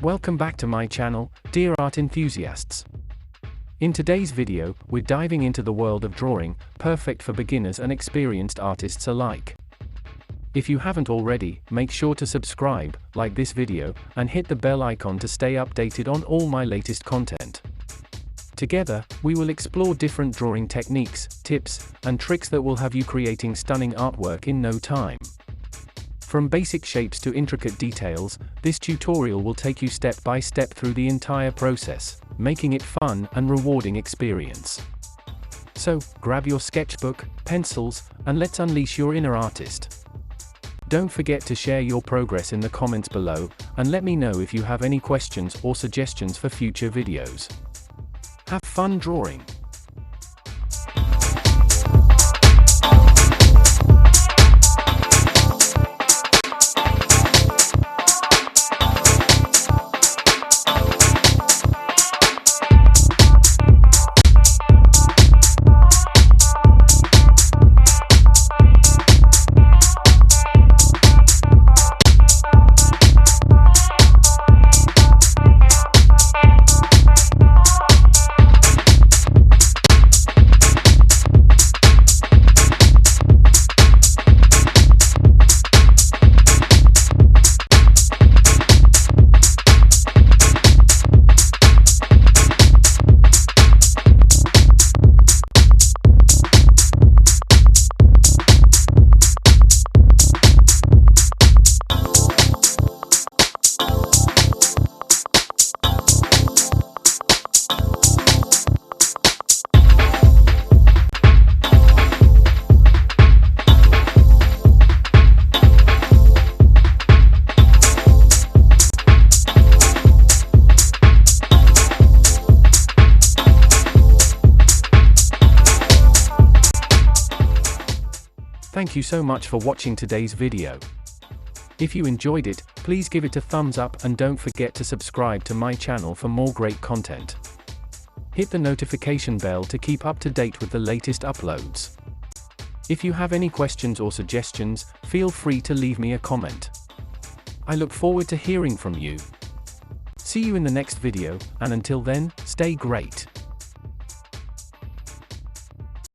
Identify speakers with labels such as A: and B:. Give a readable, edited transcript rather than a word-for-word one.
A: Welcome back to my channel, dear art enthusiasts. In today's video, we're diving into the world of drawing, perfect for beginners and experienced artists alike. If you haven't already, make sure to subscribe, like this video, and hit the bell icon to stay updated on all my latest content. Together, we will explore different drawing techniques, tips, and tricks that will have you creating stunning artwork in no time. From basic shapes to intricate details, this tutorial will take you step by step through the entire process, making it fun and rewarding experience. So, grab your sketchbook, pencils, and let's unleash your inner artist. Don't forget to share your progress in the comments below, and let me know if you have any questions or suggestions for future videos. Have fun drawing! Thank you so much for watching today's video. If you enjoyed it, please give it a thumbs up and don't forget to subscribe to my channel for more great content. Hit the notification bell to keep up to date with the latest uploads. If you have any questions or suggestions, feel free to leave me a comment. I look forward to hearing from you. See you in the next video, and until then, stay great.